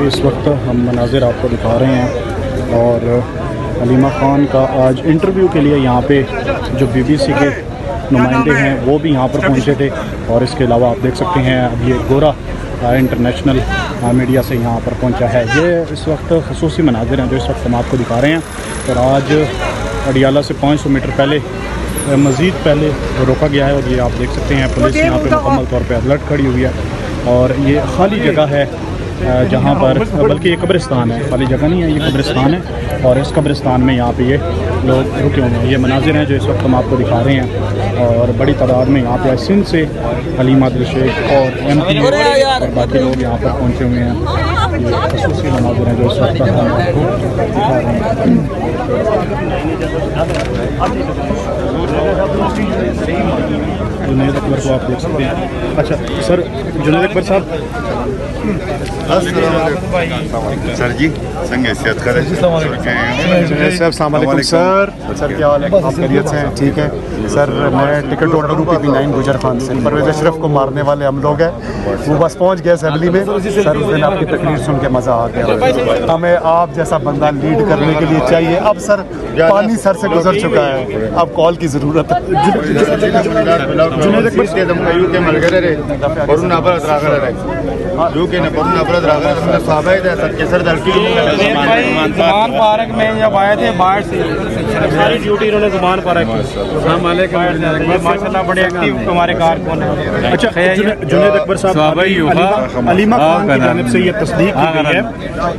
اس وقت ہم مناظر آپ کو دکھا رہے ہیں اور علیمہ خان کا آج انٹرویو کے لیے یہاں پہ جو بی بی سی کے نمائندے ہیں وہ بھی یہاں پر پہنچے تھے، اور اس کے علاوہ آپ دیکھ سکتے ہیں اب یہ گورا انٹرنیشنل میڈیا سے یہاں پر پہنچا ہے۔ یہ اس وقت خصوصی مناظر ہیں جو اس وقت ہم آپ کو دکھا رہے ہیں، اور آج اڈیالہ سے 500 میٹر پہلے مزید پہلے روکا گیا ہے، اور یہ آپ دیکھ سکتے ہیں پولیس یہاں پہ مکمل طور پہ الرٹ کھڑی ہوئی ہے، اور یہ خالی جگہ ہے جہاں پر، بلکہ یہ قبرستان ہے، خالی جگہ نہیں ہے، یہ قبرستان ہے، اور اس قبرستان میں یہاں پہ یہ لوگ رکے ہوئے ہیں۔ یہ مناظر ہیں جو اس وقت ہم آپ کو دکھا رہے ہیں، اور بڑی تعداد میں یہاں پہ سندھ سے حلیم عادل شیخ اور ایم پی اور باقی لوگ یہاں پر پہنچے ہوئے ہیں۔ یہ خصوصی مناظر ہیں جو اس وقت ہم آپ کو دکھا رہے ہیں۔ جنید اکبر کو آپ دیکھ سکتے ہیں۔ اچھا سر، جنید اکبر صاحب، سر جی سنگ حیثیت کرے جنید صاحب السلام علیکم سر۔ سر کیا حال ہے؟ آپ خیریت سے ہیں؟ ٹھیک ہے سر، میں ٹکٹ ہولڈر ہوں PP9 گجر خان سے۔ پرویز اشرف کو مارنے والے ہم لوگ ہیں، وہ بس پہنچ گئے اسمبلی میں۔ سر اس دن آپ کی تقریر سن کے مزہ آ گیا، ہمیں آپ جیسا بندہ لیڈ کرنے کے لیے چاہیے۔ اب سر پانی سر سے گزر چکا ہے، اب کال کی ضرورت ہے۔ جنید اکبر زمان پارک میں جب آئے تھے باہر سے ساری ڈیوٹی انہوں نے زمان پارک کی۔ السلام علیکم، ماشاء اللہ بڑے ایکٹیو ہمارے کارکن ہیں۔ اچھا جنید اکبر صاحب، علیمہ خان کی جانب سے یہ تصدیق کی گئی ہے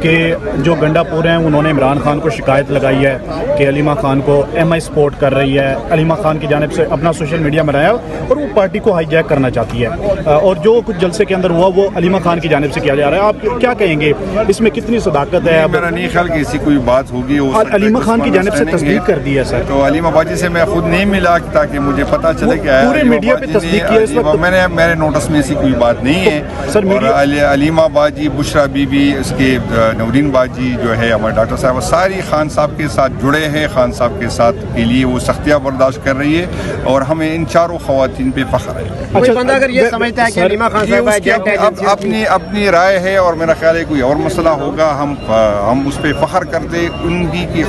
کہ جو گنڈا پور ہیں انہوں نے عمران خان کو شکایت لگائی ہے کہ علیمہ خان کو MI سپورٹ کر رہی ہے، علیمہ خان کی جانب سے اپنا سوشل میڈیا بنایا اور وہ پارٹی کو ہائی جیک کرنا چاہتی ہے، اور جو کچھ جلسے کے اندر ہوا وہ علیمہ خان کی جانب سے کیا جا رہا ہے۔ آپ کیا کہیں گے اس میں کتنی صداقت ہے؟ میرا نہیں خیال کہ ایسی کوئی بات ہوگی۔ علیمہ خان کی جانب سے تصدیق کر دی ہے سر، تو علیمہ باجی سے میں خود نہیں ملا تاکہ مجھے پتہ چلے کہ پورے میڈیا پہ تصدیق کی ہے اس وقت۔ میرے نوٹس میں ایسی کوئی بات نہیں ہے سر۔ اور علیمہ باجی، بشرا بی بی، اس کے نورین باجی جو ہے ہمارے ڈاکٹر صاحب، وہ ساری خان صاحب کے ساتھ جڑے ہیں، خان صاحب کے ساتھ کے لیے وہ سختیاں برداشت کر رہی ہے، اور ہمیں ان چاروں خواتین پہ فخر ہے۔ کوئی بندہ اگر یہ سمجھتا ہے کہ علیمہ خان صاحب اپنی رائے ہے، اور میرا خیال ہے کوئی اور مسئلہ ہوگا ہم اس پہ فخر کرتے، ان کی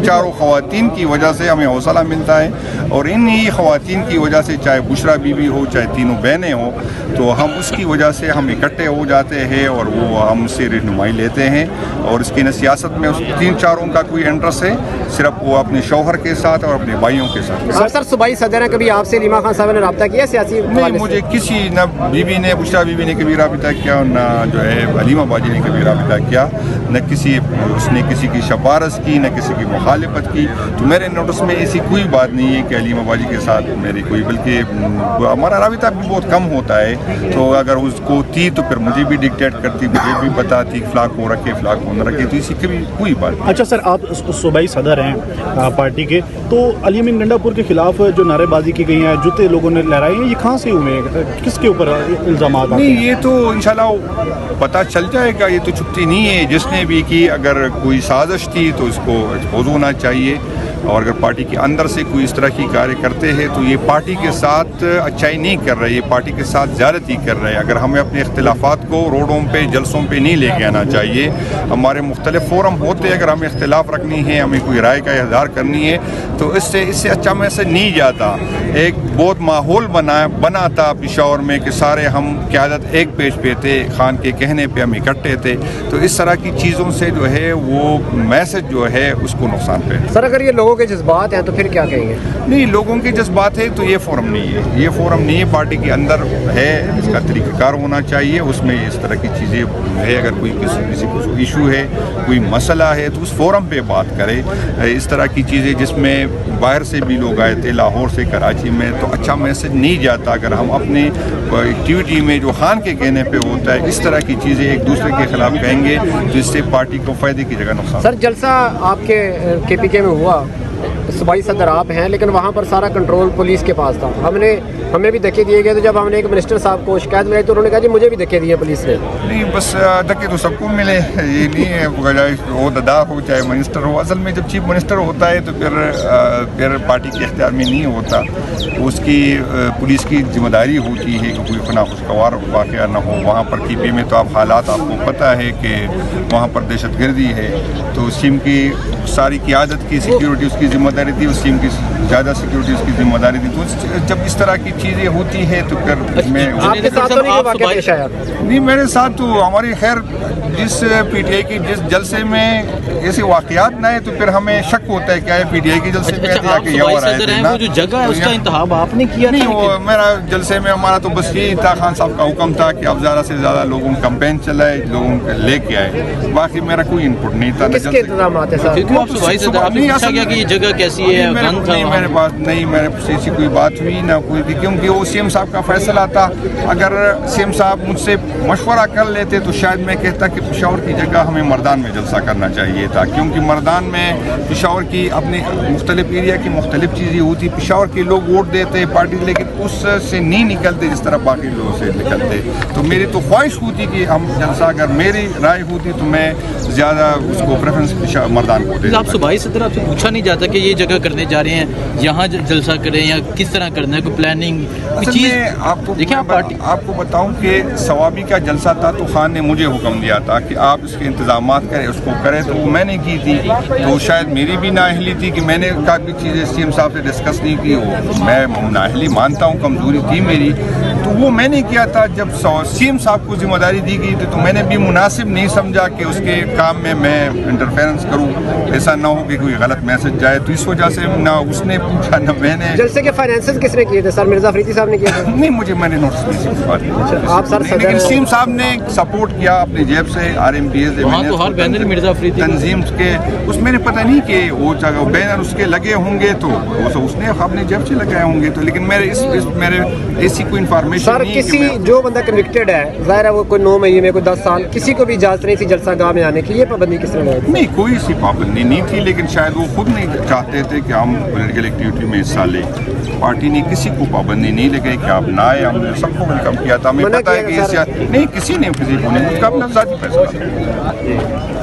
چاروں خواتین کی وجہ سے ہمیں حوصلہ ملتا ہے، اور انہی خواتین کی وجہ سے، چاہے بشرا بی بی ہو چاہے تینوں بہنیں ہوں، تو ہم اس کی وجہ سے ہم اکٹھے ہو جاتے ہیں اور وہ ہم سے رہنمائی لیتے ہیں، اور اس کی نہ سیاست میں اس تین چاروں کا کوئی انٹرسٹ ہے، صرف وہ اپنے شوہر کے ساتھ اور اپنے بھائیوں کے ساتھ۔ سر صوبائی صدر نے کبھی آپ سے علیمہ خان صاحب نے رابطہ کیا سیاسی؟ نہیں، مجھے کسی نہ بی بی نے، بشرا بی بی نے کبھی رابطہ کیا، نہ جو ہے علیمہ باجی نے کبھی رابطہ کیا، نہ اس نے کسی کی سفارش کی، نہ کسی کی مخالفت کی۔ تو میرے نوٹس میں ایسی کوئی بات نہیں ہے کہ علیمہ باجی کے ساتھ میری کوئی، بلکہ ہمارا رابطہ بھی بہت کم ہوتا ہے، تو اگر اس کو تھی تو پھر مجھے بھی ڈکٹیٹ کرتی، مجھے بھی بتاتی فلاں کو رکھے فلاں کو نہ رکھے، تو اسی کبھی کوئی بات نہیں۔ اچھا سر، آپ صوبائی صدر ہیں پارٹی کے، تو علی امین گنڈا پور کے خلاف جو نعرے بازی کی گئی ہیں، جوتے لوگوں نے لہرائے ہیں، یہ کہاں سے ہوئے ہیں؟ کس کے اوپر الزامات آتے ہیں؟ نہیں، یہ تو انشاءاللہ پتہ چل جائے گا، یہ تو چھپتی نہیں ہے، جس نے بھی کی اگر کوئی سازش تھی تو اس کو ایکسپوز ہونا چاہیے، اور اگر پارٹی کے اندر سے کوئی اس طرح کی کاریہ کرتے ہیں تو یہ پارٹی کے ساتھ اچھائی نہیں کر رہے، یہ پارٹی کے ساتھ زیادتی کر رہے ہیں۔ اگر ہمیں اپنے اختلافات کو روڈوں پہ جلسوں پہ نہیں لے کے آنا چاہیے، ہمارے مختلف فورم ہوتے ہیں، اگر ہمیں اختلاف رکھنی ہے، ہمیں کوئی رائے کا اظہار کرنی ہے، تو اس سے اچھا میسج نہیں جاتا۔ ایک بہت ماحول بنا تھا پشاور میں کہ سارے ہم قیادت ایک پیج پہ تھے، خان کے کہنے پہ ہم اکٹھے تھے، تو اس طرح کی چیزوں سے جو ہے وہ میسج جو ہے اس کو نقصان پہ۔ سر اگر یہ لوگوں کے جذبات ہیں تو پھر کیا کہیں گے؟ نہیں، لوگوں کے جذبات ہے تو یہ فورم نہیں ہے، یہ فورم نہیں ہے، پارٹی کے اندر ہے، اس کا طریقہ کار ہونا چاہیے، اس میں اس طرح کی چیزیں ہے، اگر کوئی کسی کو ایشو ہے، کوئی مسئلہ ہے تو اس فورم پہ بات کرے۔ اس طرح کی چیزیں جس میں باہر سے بھی لوگ آئے تھے، لاہور سے، کراچی میں، تو اچھا میسج نہیں جاتا اگر ہم اپنے ایکٹیویٹی میں جو خان کے کہنے پہ ہوتا ہے اس طرح کی چیزیں ایک دوسرے کے خلاف کہیں گے، تو اس سے پارٹی کو فائدے کی جگہ نقصان۔ سر جلسہ آپ کے KPK میں ہوا صوبائی صدر آپ ہیں، لیکن وہاں پر سارا کنٹرول پولیس کے پاس تھا. ہمیں بھی دھکے دیے گئے. تو جب ہم نے ایک منسٹر صاحب کو شکایت ملائی تو انہوں نے کہا جی مجھے بھی دھکے دیے پولیس نے. نہیں بس دھکے تو سب کو ملے، یہ نہیں ہے وہ ددا ہو چاہے منسٹر ہو. اصل میں جب چیف منسٹر ہوتا ہے تو پھر پارٹی کے اختیار میں نہیں ہوتا. اس کی پولیس کی ذمہ داری ہوتی ہے کہ کوئی خنا خوشگوار واقعہ نہ ہو. وہاں پر کی پی میں تو اب حالات آپ کو پتہ ہے کہ وہاں پر دہشت گردی ہے، تو اس ٹیم کی ساری قیادت کی سیکیورٹی اس کی ذمہ داری تھی، اس ٹیم کی زیادہ سیکیورٹی اس کی ذمہ داری تھی. تو جب اس طرح کی چیزیں ہوتی ہے تو پھر میں آپ کے ساتھ تو نہیں یہ واقعہ پیش آیا؟ نہیں، میرے ساتھ تو ہماری خیر جس پی ٹی آئی کی جس جلسے میں ایسے واقعات نہ آئے تو پھر ہمیں شک ہوتا ہے کہ آئے پی ٹی آئی کے جلسے میں وہ جو جگہ ہے اس کا انتخاب آپ نے کیا؟ نہیں، وہ میرا جلسے میں ہمارا تو بس یہی تھا، خان صاحب کا حکم تھا کہ اب زیادہ سے زیادہ لوگوں کمپین چلائے، لوگوں کو لے کے آئے. باقی میرا کوئی انپٹ نہیں تھا. کس کے انتظامات ہیں سر؟ یہ جگہ کیسی ہے؟ میرے پاس نہیں، میرے ایسی کوئی بات ہوئی نہ کوئی بھی، کیونکہ وہ سی ایم صاحب کا فیصلہ تھا. اگر سی ایم صاحب مجھ سے مشورہ کر لیتے تو شاید میں کہتا کہ پشاور کی جگہ ہمیں مردان میں جلسہ کرنا چاہیے تھا، کیونکہ مردان میں پشاور کی اپنے مختلف ایریا کی مختلف چیزیں ہوتی. پشاور کے لوگ ووٹ دیتے پارٹی، لیکن اس سے نہیں نکلتے جس طرح باقی لوگوں سے نکلتے. تو میری تو خواہش ہوتی کہ ہم جلسہ، اگر میری رائے ہوتی تو میں زیادہ اس کو پریفرنس مردان کو دیتا. آپ صوبائی صدر آپ سے پوچھا نہیں جاتا کہ یہ جگہ کرنے جا رہے ہیں، یہاں جلسہ کریں یا کس طرح کرنا ہے؟ کوئی پلاننگ چیز؟ آپ کو بتاؤں کہ ثوابی کا جلسہ تھا تو خان نے مجھے حکم دیا تھا کہ آپ اس کے انتظامات کریں، اس کو کریں، تو وہ میں نے کی تھی. تو شاید میری بھی نااہلی تھی کہ میں نے کافی چیزیں سی ایم صاحب سے ڈسکس نہیں کی. میں نااہلی مانتا ہوں، کمزوری تھی میری، تو وہ میں نے کیا تھا. جب سی ایم صاحب کو ذمہ داری دی گئی تھی تو میں نے بھی مناسب نہیں سمجھا کہ اس کے کام میں انٹرفیرنس کروں. ایسا نہ ہو کہ کوئی غلط میسج جائے، تو اس وجہ سے نہ اس نے پوچھا نہ میں نے. جلسے کے فائنینسز کس نے کیے تھے سر؟ مرزا افریدی صاحب نے کیے تھے؟ نہیں، میں نے نوٹس نہیں. آپ سر لیکن سی ایم صاحب نے سپورٹ کیا اپنی جیب سے. R M P S Mirza Afridi تنظیم کے اس میں نے پتہ نہیں کہ وہ بینر اس کے لگے ہوں گے تو اس نے اپنے جیب سے لگائے ہوں گے. تو لیکن میرے ایسی کوئی انفارمیشن سر نہیں. کسی جو بندہ کنوکٹڈ ہے، ظاہر ہے وہ کوئی 9 مہینے کوئی 10 سال، کسی کو بھی اجازت نہیں تھی جلسہ گاہ میں آنے کی. یہ پابندی کس طرح لگائی؟ نہیں، کوئی سی پابندی نہیں تھی، لیکن شاید وہ خود نہیں چاہتے تھے کہ ہم پولیٹیکل ایکٹیویٹی میں حصہ لیں. پارٹی نے کسی کو پابندی نہیں لگائی کہ آپ نہ آئے. ہم نے سب کو ویلکم کیا تھا. ہمیں پتہ ہے کہ نہیں، کسی نے کو نہیں، اس کا اپنا ذاتی فیصلہ.